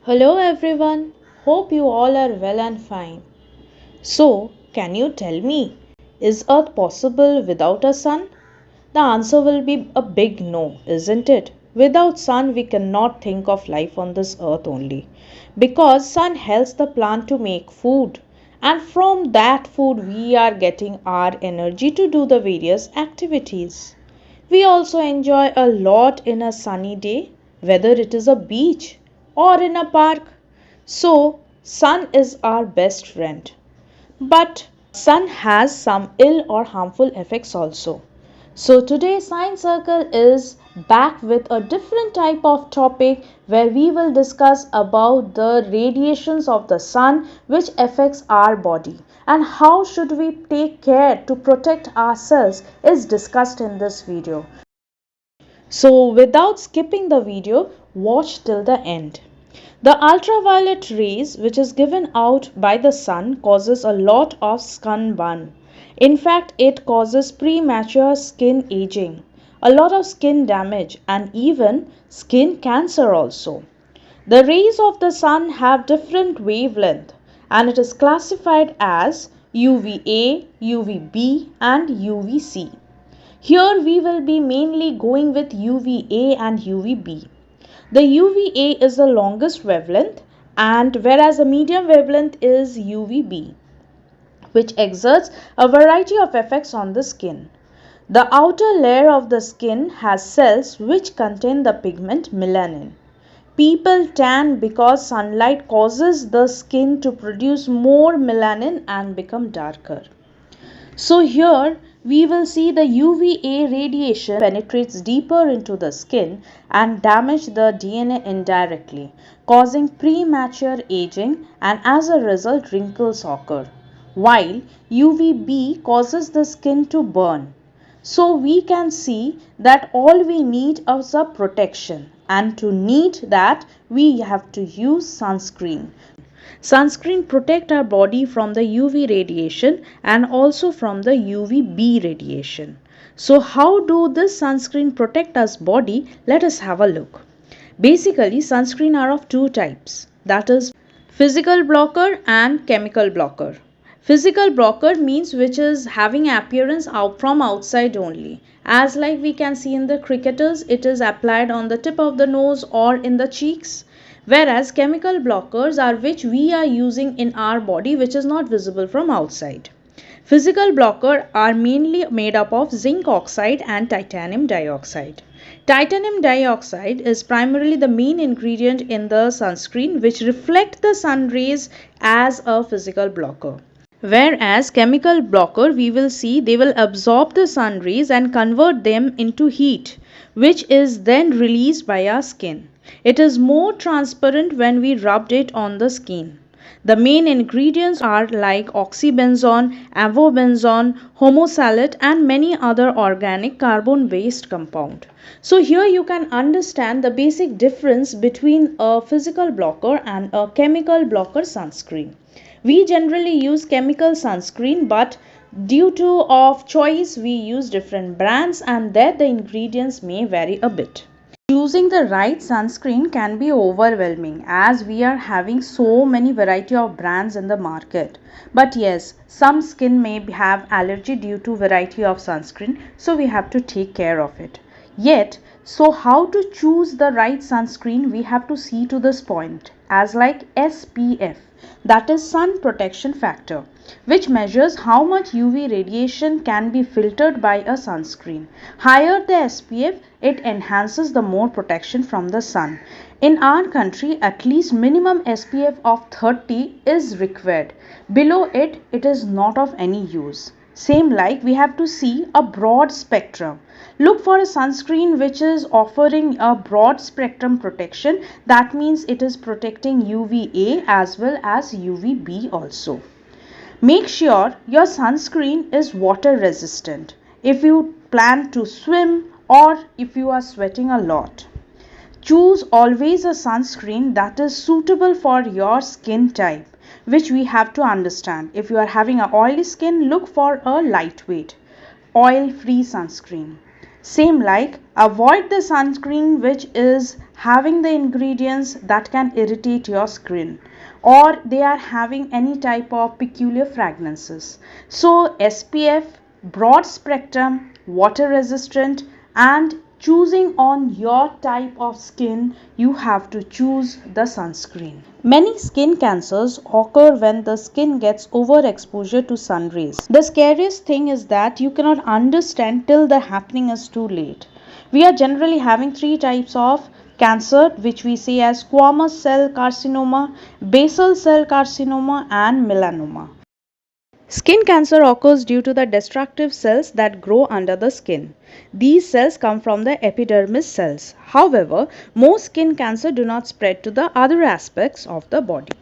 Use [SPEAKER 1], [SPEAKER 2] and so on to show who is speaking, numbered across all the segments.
[SPEAKER 1] Hello everyone, hope you all are well and fine. So, can you tell me, is Earth possible without a sun? The answer will be a big no, isn't it? Without sun we cannot think of life on this earth only because sun helps the plant to make food and from that food we are getting our energy to do the various activities. We also enjoy a lot in a sunny day, whether it is a beach or in a park. So, sun is our best friend. But sun has some ill or harmful effects also. So today Science Circle is back with a different type of topic where we will discuss about the radiations of the sun which affects our body and how should we take care to protect ourselves is discussed in this video. So without skipping the video, watch till the end. The ultraviolet rays which is given out by the sun causes a lot of sunburn. In fact, it causes premature skin aging, a lot of skin damage and even skin cancer also. The rays of the sun have different wavelength and it is classified as UVA, UVB and UVC. Here we will be mainly going with UVA and UVB. The UVA is the longest wavelength and whereas the medium wavelength is UVB, which exerts a variety of effects on the skin. The outer layer of the skin has cells which contain the pigment melanin. People tan because sunlight causes the skin to produce more melanin and become darker. So here we will see the UVA radiation penetrates deeper into the skin and damage the DNA indirectly, causing premature aging and as a result wrinkles occur, while UVB causes the skin to burn. So we can see that all we need is a protection and to need that we have to use sunscreen. Sunscreen protect our body from the UV radiation and also from the UVB radiation. So how do this sunscreen protect us body? Let us have a look. Basically, sunscreen are of two types, that is physical blocker and chemical blocker. Physical blocker means which is having appearance out from outside only. As like we can see in the cricketers, it is applied on the tip of the nose or in the cheeks. Whereas chemical blockers are which we are using in our body which is not visible from outside. Physical blockers are mainly made up of zinc oxide and titanium dioxide. Titanium dioxide is primarily the main ingredient in the sunscreen which reflect the sun rays as a physical blocker. Whereas chemical blocker we will see they will absorb the sun rays and convert them into heat which is then released by our skin. It is more transparent when we rubbed it on the skin. The main ingredients are like oxybenzone, avobenzone, homosalate and many other organic carbon based compound. So here you can understand the basic difference between a physical blocker and a chemical blocker sunscreen. We generally use chemical sunscreen but due to of choice we use different brands and there the ingredients may vary a bit. Choosing the right sunscreen can be overwhelming as we are having so many variety of brands in the market. But yes, some skin may have allergy due to variety of sunscreen, so we have to take care of it. Yet, so how to choose the right sunscreen we have to see to this point as like SPF, that is sun protection factor, which measures how much UV radiation can be filtered by a sunscreen. Higher the SPF, it enhances the more protection from the sun. In our country, at least minimum SPF of 30 is required. Below it, it is not of any use. Same like we have to see a broad spectrum. Look for a sunscreen which is offering a broad spectrum protection. That means it is protecting UVA as well as UVB also. Make sure your sunscreen is water resistant if you plan to swim or if you are sweating a lot. Choose always a sunscreen that is suitable for your skin type, which we have to understand. If you are having an oily skin, look for a lightweight, oil-free sunscreen. Same like avoid the sunscreen which is having the ingredients that can irritate your skin, or they are having any type of peculiar fragrances. So SPF, broad spectrum, water resistant, and choosing on your type of skin, you have to choose the sunscreen. Many skin cancers occur when the skin gets overexposure to sun rays. The scariest thing is that you cannot understand till the happening is too late. We are generally having three types of cancer, which we say as squamous cell carcinoma, basal cell carcinoma, and melanoma. Skin cancer occurs due to the destructive cells that grow under the skin. These cells come from the epidermis cells. However, most skin cancer do not spread to the other aspects of the body.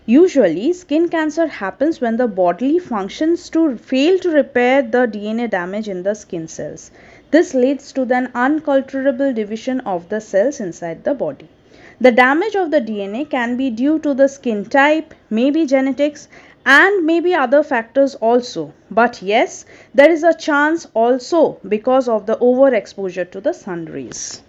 [SPEAKER 1] Usually, skin cancer happens when the bodily functions to fail to repair the DNA damage in the skin cells. This leads to the unalterable division of the cells inside the body. The damage of the DNA can be due to the skin type, maybe genetics, and maybe other factors also. But yes, there is a chance also because of the overexposure to the sun rays.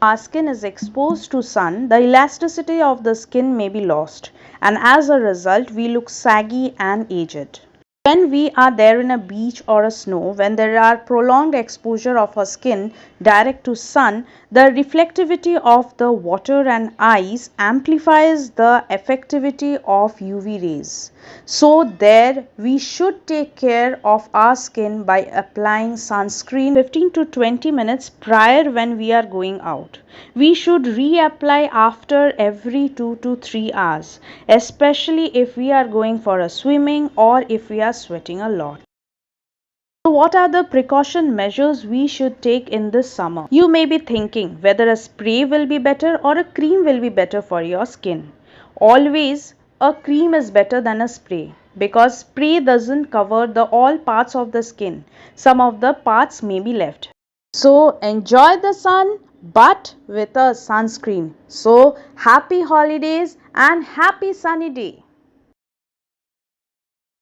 [SPEAKER 1] Our skin is exposed to sun, the elasticity of the skin may be lost, and as a result we look saggy and aged. When we are there in a beach or a snow, when there are prolonged exposure of our skin direct to sun, the reflectivity of the water and ice amplifies the effectivity of UV rays. So there we should take care of our skin by applying sunscreen 15 to 20 minutes prior when we are going out. We should reapply after every 2 to 3 hours, especially if we are going for a swimming or if we are sweating a lot. So what are the precaution measures we should take in this summer? You may be thinking whether a spray will be better or a cream will be better for your skin. Always a cream is better than a spray, because spray doesn't cover the all parts of the skin. Some of the parts may be left. So enjoy the sun but with a sunscreen. So happy holidays and happy sunny day.